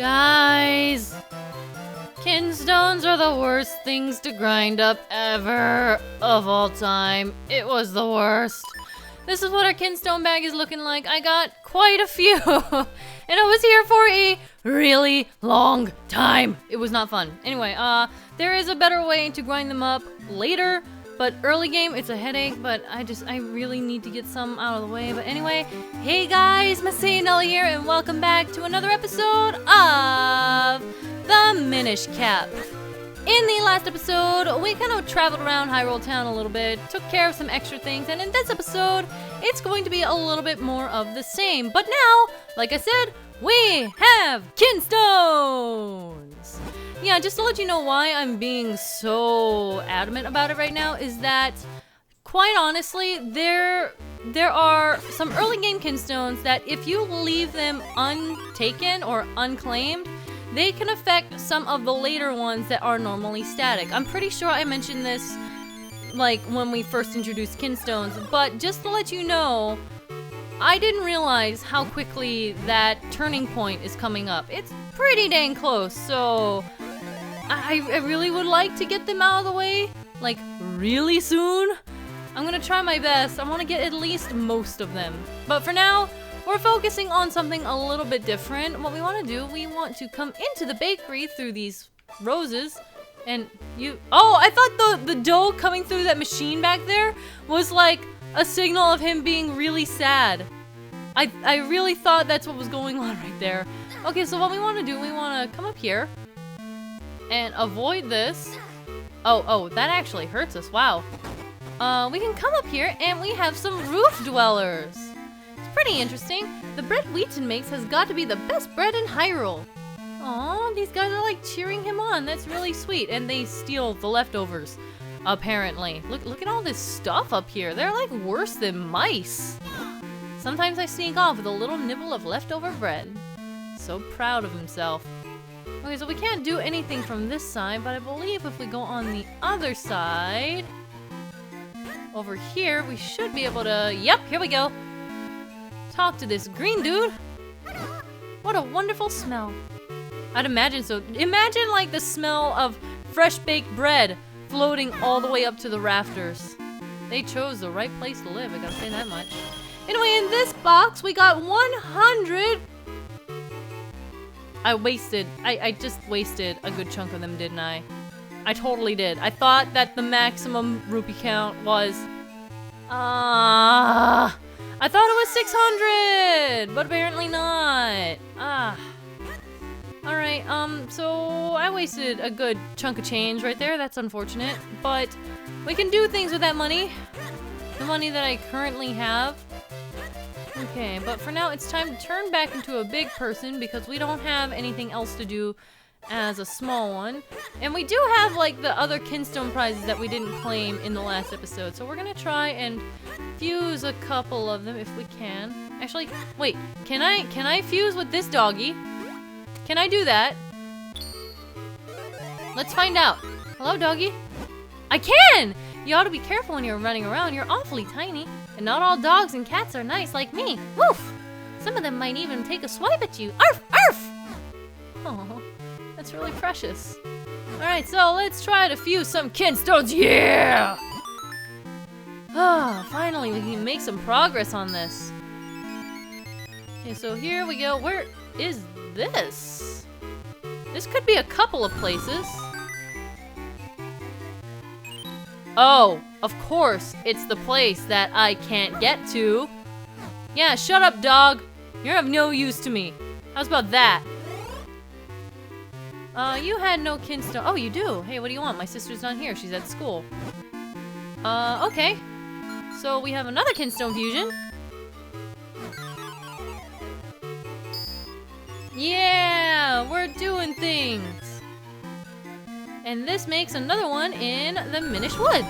Guys, Kinstones are the worst things to grind up ever of all time. It was the worst. This is what our Kinstone bag is looking like. I got quite a few, and I was here for a really long time. It was not fun. Anyway, there is a better way to grind them up later, but early game, it's a headache, but I really need to get some out of the way. But anyway, hey guys, MasaeAnela here, and welcome back to another episode of the Minish Cap. In the last episode, we kind of traveled around Hyrule Town a little bit, took care of some extra things, and in this episode, it's going to be a little bit more of the same. But now, like I said, we have Kinstones! Yeah, just to let you know why I'm being so adamant about it right now is that, quite honestly, there are some early game Kinstones that if you leave them untaken or unclaimed, they can affect some of the later ones that are normally static. I'm pretty sure I mentioned this like when we first introduced Kinstones, but just to let you know, I didn't realize how quickly that turning point is coming up. It's pretty dang close, so I really would like to get them out of the way, like really soon. I'm gonna try my best. I want to get at least most of them. But for now, we're focusing on something a little bit different. What we want to do, we want to come into the bakery through these roses. And oh, I thought the dough coming through that machine back there was like a signal of him being really sad. I really thought that's what was going on right there. Okay, so what we want to do, we want to come up here and avoid this. Oh, that actually hurts us. Wow. We can come up here and we have some roof dwellers. Pretty interesting. The bread Wheaton makes has got to be the best bread in Hyrule. Aw, these guys are like cheering him on. That's really sweet. And they steal the leftovers, apparently. Look at all this stuff up here. They're like worse than mice. Sometimes I sneak off with a little nibble of leftover bread. So proud of himself. Okay, so we can't do anything from this side, but I believe if we go on the other side, over here, we should be able to, yep, here we go. Talk to this green dude. What a wonderful smell. I'd imagine so. Imagine like the smell of fresh baked bread floating all the way up to the rafters. They chose the right place to live, I gotta say that much. Anyway, in this box, we got 100. I just wasted a good chunk of them, didn't I? I totally did. I thought that the maximum rupee count was, I thought it was 600, but apparently not. Alright, so I wasted a good chunk of change right there. That's unfortunate, but we can do things with that money. The money that I currently have. Okay, but for now, it's time to turn back into a big person because we don't have anything else to do as a small one. And we do have like the other Kinstone prizes that we didn't claim in the last episode. So we're gonna try and fuse a couple of them if we can. Actually, wait, can I fuse with this doggy? Can I do that? Let's find out. Hello, doggy. I can! You ought to be careful when you're running around. You're awfully tiny. And not all dogs and cats are nice like me. Woof! Some of them might even take a swipe at you. Arf! Arf! Oh. That's really precious. Alright, so let's try to fuse some Kinstones. Yeah! Ah, finally we can make some progress on this. Okay, so here we go. Where is this? This could be a couple of places. Oh, of course, it's the place that I can't get to. Yeah, shut up, dog. You're of no use to me. How's about that? You had no Kinstone. Oh, you do? Hey, what do you want? My sister's not here. She's at school. Okay. So we have another Kinstone fusion. Yeah, we're doing things. And this makes another one in the Minish Woods.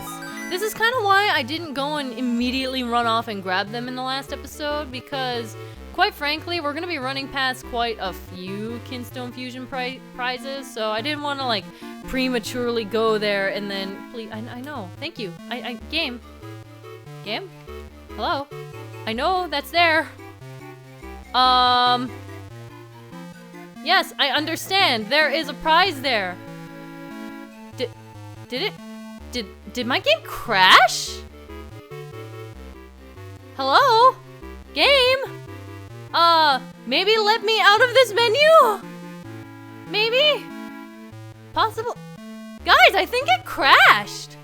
This is kind of why I didn't go and immediately run off and grab them in the last episode, because quite frankly, we're going to be running past quite a few Kinstone Fusion prizes, so I didn't want to, like, prematurely go there and then... Please, I know. Thank you. Game? Game? Hello? I know that's there. Yes, I understand. There is a prize there. Did my game crash? Hello? Game? Maybe let me out of this menu? Maybe? Possible? Guys, I think it crashed.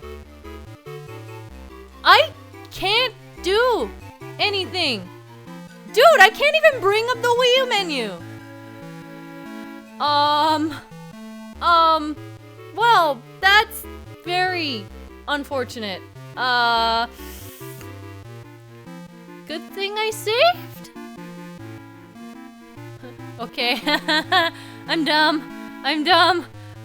I can't do anything. Dude, I can't even bring up the Wii U menu. Well, that's very unfortunate. Good thing I saved? Okay, I'm dumb.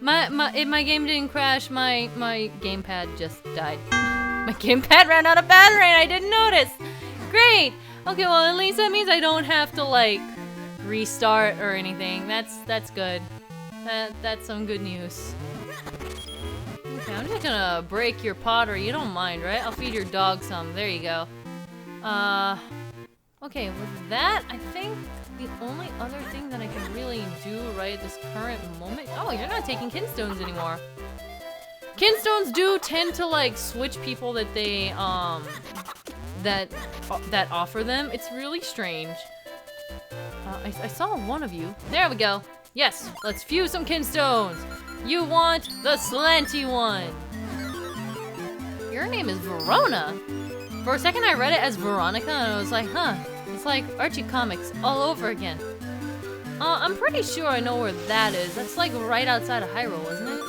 My game didn't crash, my gamepad just died. My gamepad ran out of battery and I didn't notice. Great! Okay, well at least that means I don't have to like restart or anything. That's good. That's some good news. Okay, I'm just gonna break your pottery. You don't mind, right? I'll feed your dog some. There you go. Okay, with that, I think the only other thing that I can really do right at this current moment... Oh, you're not taking Kinstones anymore. Kinstones do tend to, like, switch people that they, that offer them. It's really strange. I saw one of you. There we go. Yes, let's fuse some Kinstones. You want the slanty one. Your name is Verona. For a second I read it as Veronica and I was like, huh, it's like Archie Comics all over again. I'm pretty sure I know where that is. That's like right outside of Hyrule, isn't it?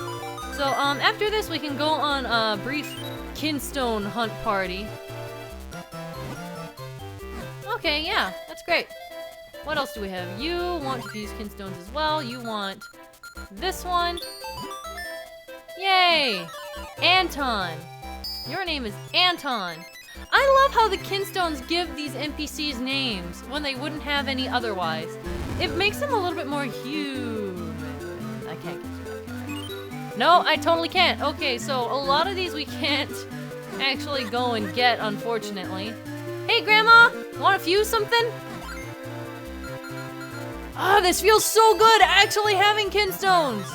So, after this we can go on a brief Kinstone hunt party. Okay, yeah, that's great. What else do we have? You want to fuse Kinstones as well. You want this one. Yay! Anton. Your name is Anton. I love how the Kinstones give these NPCs names when they wouldn't have any otherwise. It makes them a little bit more human. I can't get to that. No, I totally can't. Okay, so a lot of these we can't actually go and get, unfortunately. Hey, Grandma! Want to fuse something? Ah, this feels so good, actually having Kinstones!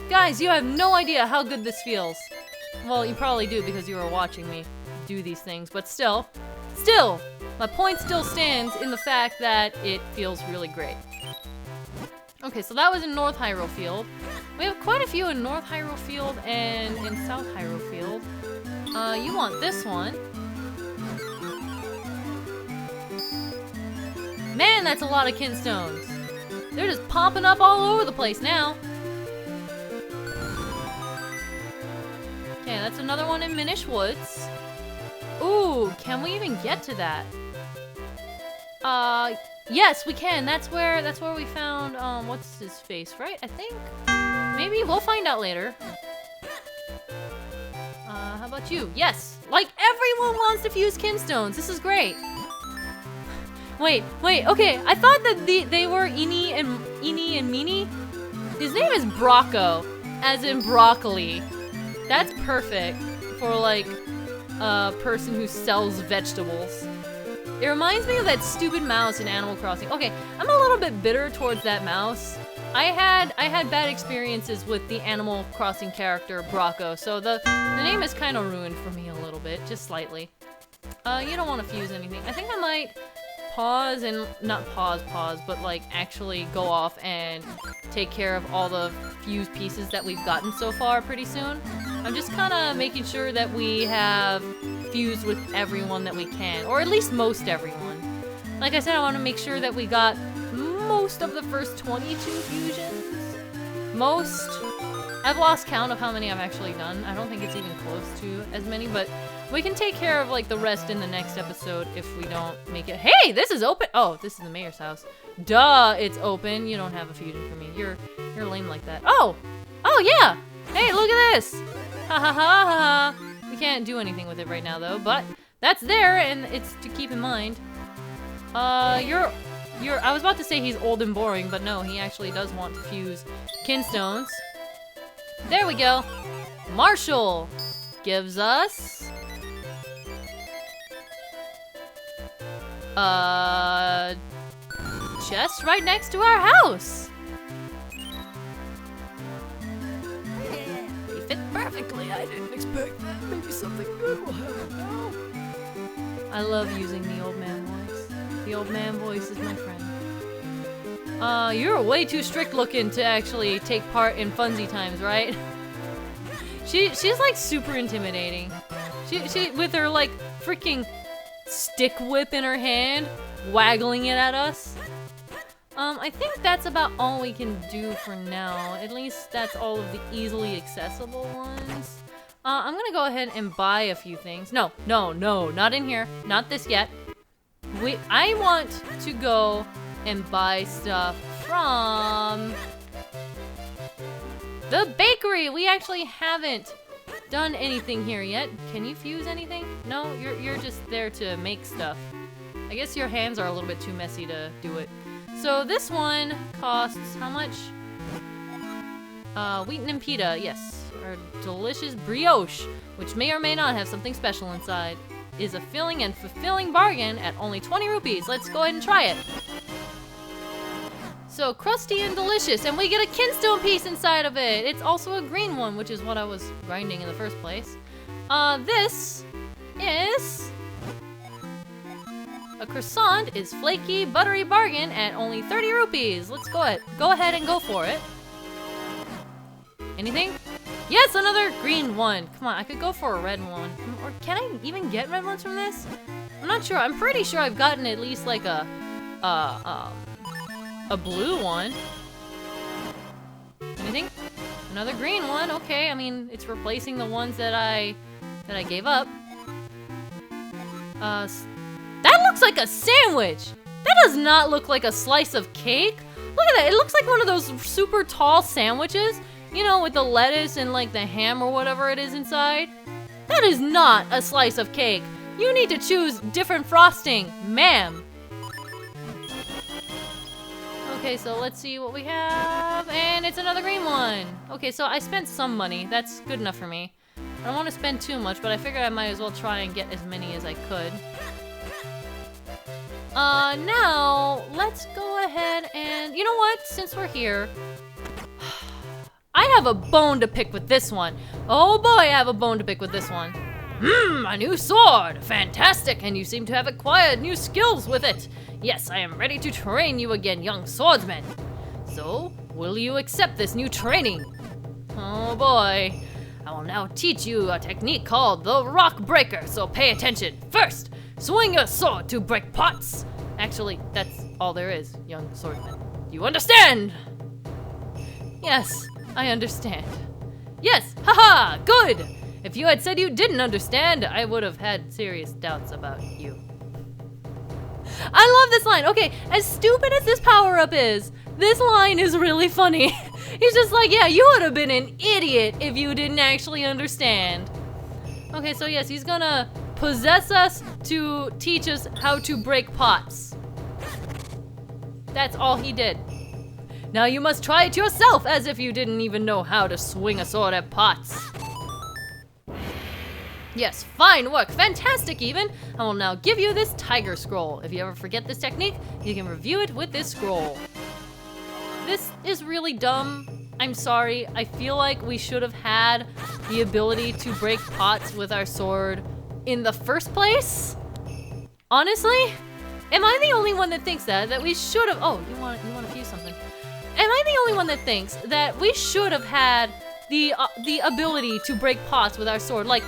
Guys, you have no idea how good this feels. Well, you probably do because you were watching me do these things, but still, my point still stands in the fact that it feels really great. Okay, so that was in North Hyrule Field. We have quite a few in North Hyrule Field and in South Hyrule Field. You want this one. Man, that's a lot of Kinstones. They're just popping up all over the place now. Okay, that's another one in Minish Woods. Ooh, can we even get to that? Yes, we can. That's where we found, what's his face, right? I think? Maybe we'll find out later. How about you? Yes! Like, everyone wants to fuse Kinstones. This is great. Wait, okay. I thought that they were Eenie and Meanie. His name is Brocco, as in broccoli. That's perfect for, like, a person who sells vegetables. It reminds me of that stupid mouse in Animal Crossing. Okay, I'm a little bit bitter towards that mouse. I had bad experiences with the Animal Crossing character Brocco, so the name is kind of ruined for me a little bit, just slightly. You don't want to fuse anything. I think I might pause and not pause, but like actually go off and take care of all the fuse pieces that we've gotten so far pretty soon. I'm just kind of making sure that we have fused with everyone that we can, or at least most everyone. Like I said, I want to make sure that we got most of the first 22 fusions. Most. I've lost count of how many I've actually done. I don't think it's even close to as many, but we can take care of like the rest in the next episode if we don't make it. Hey, this is open. Oh, this is the mayor's house. Duh, it's open. You don't have a fusion for me. You're lame like that. Oh yeah. Hey, look at this. Ha ha ha ha. We can't do anything with it right now though, but that's there and it's to keep in mind. I was about to say he's old and boring, but no, he actually does want to fuse Kinstones. There we go. Marshall gives us chest right next to our house. Frankly, I didn't expect that. Maybe something good will happen now. I love using the old man voice. The old man voice is my friend. You're way too strict looking to actually take part in funsy times, right? She's like super intimidating. She with her like freaking stick whip in her hand, waggling it at us. I think that's about all we can do for now. At least that's all of the easily accessible ones. I'm gonna go ahead and buy a few things. No, not in here. Not this yet. I want to go and buy stuff from the bakery. We actually haven't done anything here yet. Can you fuse anything? No, you're just there to make stuff. I guess your hands are a little bit too messy to do it. So this one costs how much? Wheaten and pita, yes. Our delicious brioche, which may or may not have something special inside, is a filling and fulfilling bargain at only 20 rupees. Let's go ahead and try it. So crusty and delicious, and we get a Kinstone piece inside of it. It's also a green one, which is what I was grinding in the first place. This is a croissant is flaky, buttery bargain at only 30 rupees. Let's go ahead and go for it. Anything? Yes, another green one. Come on, I could go for a red one. Or can I even get red ones from this? I'm not sure. I'm pretty sure I've gotten at least like a blue one. Anything? Another green one. Okay, I mean, it's replacing the ones that I gave up. That looks like a sandwich. That does not look like a slice of cake. Look at that. It looks like one of those super tall sandwiches. You know, with the lettuce and like the ham or whatever it is inside. That is not a slice of cake. You need to choose different frosting, ma'am. Okay, so let's see what we have. And it's another green one. Okay, so I spent some money. That's good enough for me. I don't want to spend too much, but I figured I might as well try and get as many as I could. Now, let's go ahead and... You know what? Since we're here... I have a bone to pick with this one. Oh boy, I have a bone to pick with this one. A new sword! Fantastic! And you seem to have acquired new skills with it. Yes, I am ready to train you again, young swordsman. So, will you accept this new training? Oh boy. I will now teach you a technique called the Rock Breaker, so pay attention. First, swing your sword to break pots. Actually, that's all there is, young swordsman. You understand? Yes, I understand. Yes, haha, good! If you had said you didn't understand, I would have had serious doubts about you. I love this line. Okay, as stupid as this power-up is, this line is really funny. He's just like, yeah, you would have been an idiot if you didn't actually understand. Okay, so yes, he's gonna possess us to teach us how to break pots. That's all he did. Now you must try it yourself, as if you didn't even know how to swing a sword at pots. Yes, fine work, fantastic even. I will now give you this tiger scroll. If you ever forget this technique, you can review it with this scroll. This is really dumb. I'm sorry. I feel like we should have had the ability to break pots with our sword in the first place. Honestly, am I the only one that thinks that we should have? Oh, you want to fuse something? Am I the only one that thinks that we should have had the ability to break pots with our sword? Like,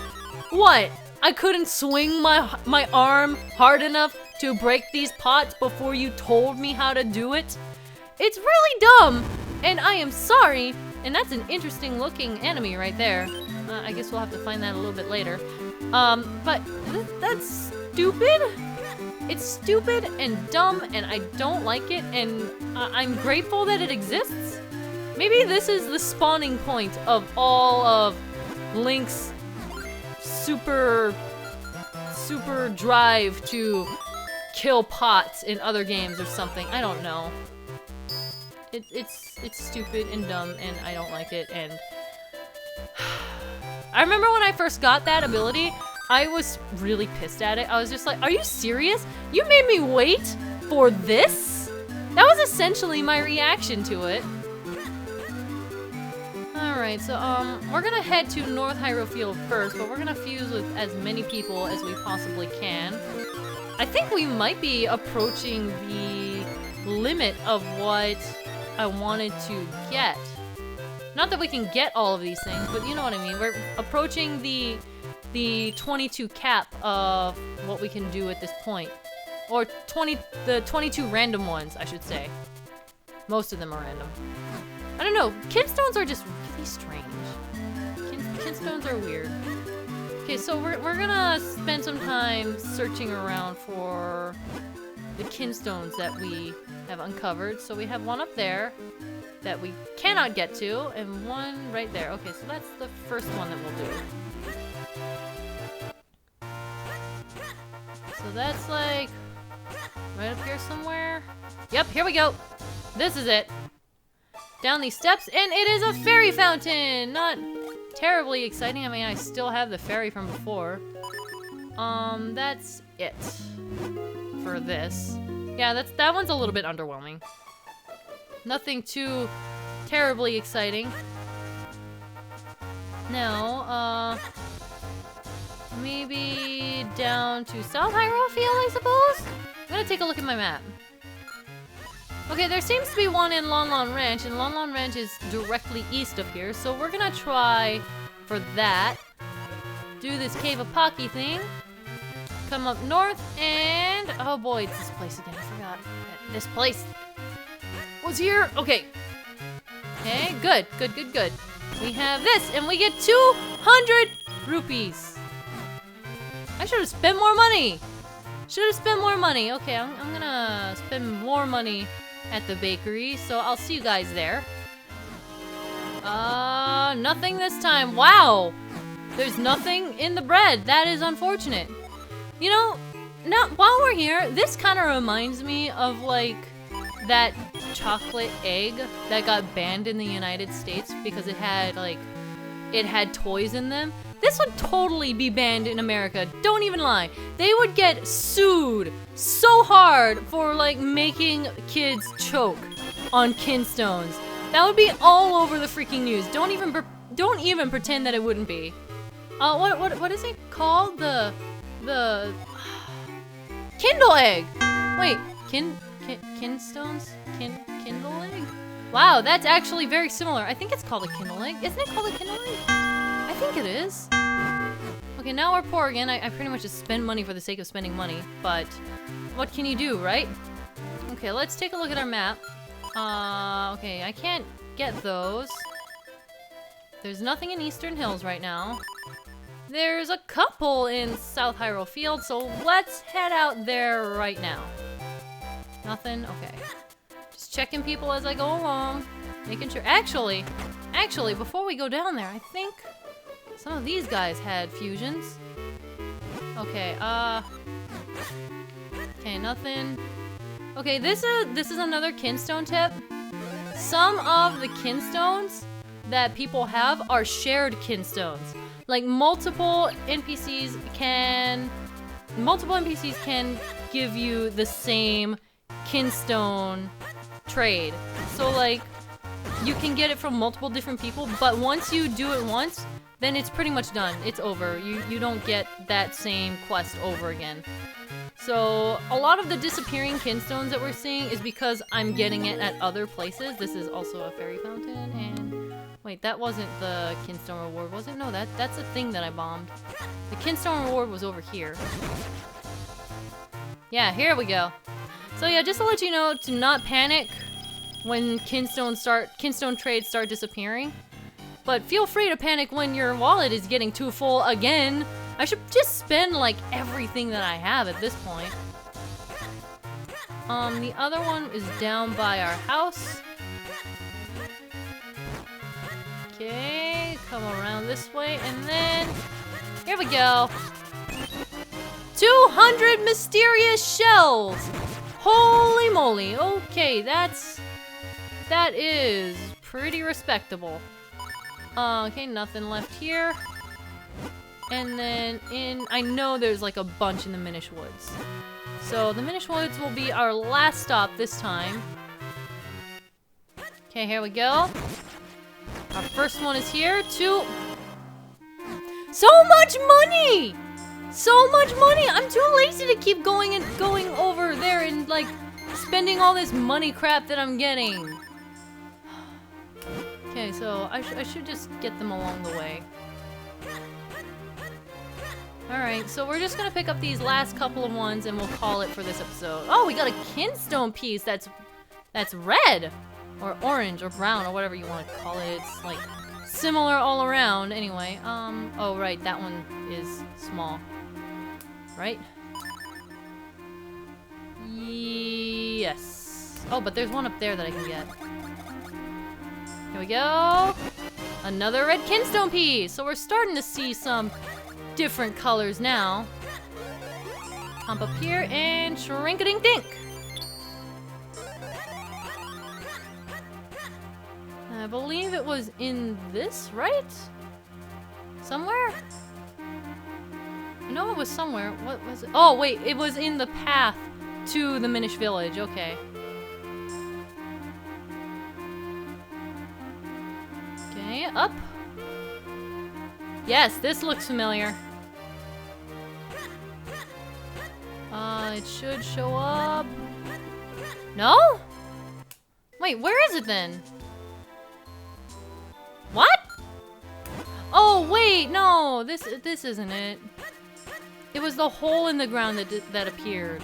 what? I couldn't swing my arm hard enough to break these pots before you told me how to do it? It's really dumb, and I am sorry. And that's an interesting looking enemy right there. I guess we'll have to find that a little bit later. But that's stupid. It's stupid and dumb, and I don't like it, and I'm grateful that it exists. Maybe this is the spawning point of all of Link's super drive to kill pots in other games or something. I don't know. It's stupid and dumb, and I don't like it, and I remember when I first got that ability, I was really pissed at it. I was just like, are you serious? You made me wait for this? That was essentially my reaction to it. Alright, so we're gonna head to North Hyrule Field first, but we're gonna fuse with as many people as we possibly can. I think we might be approaching the limit of what I wanted to get. Not that we can get all of these things, but you know what I mean. We're approaching the 22 cap of what we can do at this point. Or the 22 random ones, I should say. Most of them are random. I don't know, Kinstones are just really strange. Kinstones are weird. Okay, so we're gonna spend some time searching around for the Kinstones that we have uncovered. So we have one up there that we cannot get to, and one right there. Okay, so that's the first one that we'll do. So that's like right up here somewhere. Yep, here we go. This is it. Down these steps, and it is a fairy fountain! Not terribly exciting. I mean, I still have the fairy from before. That's it for this. Yeah, that one's a little bit underwhelming. Nothing too terribly exciting. Now, maybe down to South Hyrule Field, I suppose? I'm gonna take a look at my map. Okay, there seems to be one in Lon Lon Ranch, and Lon Lon Ranch is directly east of here, so we're gonna try for that. Do this Cave of Pocky thing. Come up north, and oh boy, it's this place again. I forgot. This place was here. Okay. Okay, good. We have this, and we get 200 rupees. I should have spent more money. Okay, I'm gonna spend more money at the bakery, so I'll see you guys there. Nothing this time. Wow! There's nothing in the bread. That is unfortunate. You know, now while we're here, this kind of reminds me of like that chocolate egg that got banned in the United States because it had toys in them. This would totally be banned in America. Don't even lie. They would get sued so hard for like making kids choke on Kinstones. That would be all over the freaking news. Don't even pretend that it wouldn't be. What is it called? The Kindle egg. Wait, Kinstones? Kindle egg? Wow, that's actually very similar. I think it's called a Kindle egg. Isn't it called a Kindle egg? I think it is. Okay, now we're poor again. I pretty much just spend money for the sake of spending money, but what can you do, right? Okay, let's take a look at our map. Okay, I can't get those. There's nothing in Eastern Hills right now. There's a couple in South Hyrule Field, so let's head out there right now. Nothing? Okay. Just checking people as I go along. Making sure. Actually, before we go down there, I think some of these guys had fusions. Okay, okay, nothing. Okay, this is another Kinstone tip. Some of the Kinstones that people have are shared Kinstones. Like multiple NPCs can give you the same Kinstone trade. So like you can get it from multiple different people, but once you do it once, then it's pretty much done. It's over. You don't get that same quest over again. So a lot of the disappearing Kinstones that we're seeing is because I'm getting it at other places. This is also a fairy fountain, and wait, that wasn't the Kinstone reward, was it? No, that's a thing that I bombed. The Kinstone reward was over here. Yeah, here we go. So yeah, just to let you know to not panic when Kinstone trades start disappearing. But feel free to panic when your wallet is getting too full again. I should just spend like everything that I have at this point. The other one is down by our house. Okay, come around this way, and then here we go. 200 mysterious shells. Holy moly. Okay, that is pretty respectable. Okay, nothing left here. And then I know there's like a bunch in the Minish Woods. So the Minish Woods will be our last stop this time. Okay, here we go. Our first one is here. 2. So much money! So much money! I'm too lazy to keep going over there and like spending all this money crap that I'm getting. Okay, so I should just get them along the way. Alright, so we're just gonna pick up these last couple of ones and we'll call it for this episode. Oh, we got a Kinstone piece that's red! Or orange or brown or whatever you want to call it. It's like similar all around. Anyway, oh right, that one is small. Right? Yes. Oh, but there's one up there that I can get. Here we go. Another red Kinstone piece. So we're starting to see some different colors now. Hop up here and shrink-a-dink-dink. I believe it was in this, right? Somewhere? I know it was somewhere. What was it? Oh, wait. It was in the path to the Minish village. Okay. Okay, up. Yes, this looks familiar. It should show up. No? Wait, where is it then? What? Oh, wait, no. This isn't it. It was the hole in the ground that appeared.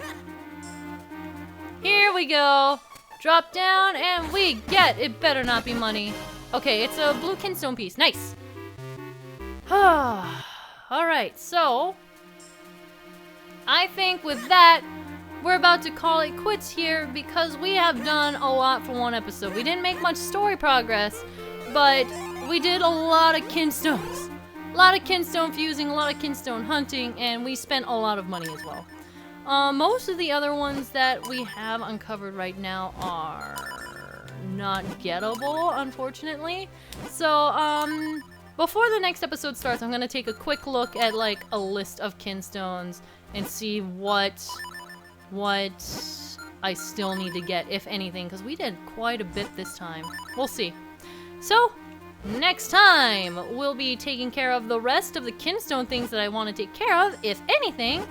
Here we go. Drop down and we get, it better not be money. Okay, it's a blue Kinstone piece. Nice. Alright, so I think with that, we're about to call it quits here because we have done a lot for one episode. We didn't make much story progress, but we did a lot of Kinstones. A lot of Kinstone fusing, a lot of Kinstone hunting, and we spent a lot of money as well. Most of the other ones that we have uncovered right now are not gettable, unfortunately. So, before the next episode starts, I'm gonna take a quick look at like a list of Kinstones and see what I still need to get, if anything, because we did quite a bit this time. We'll see. So, next time, we'll be taking care of the rest of the Kinstone things that I want to take care of, if anything,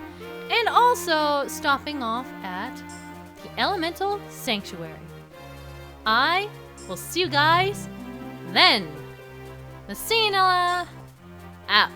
and also stopping off at the Elemental Sanctuary. I will see you guys then. MasaeAnela out.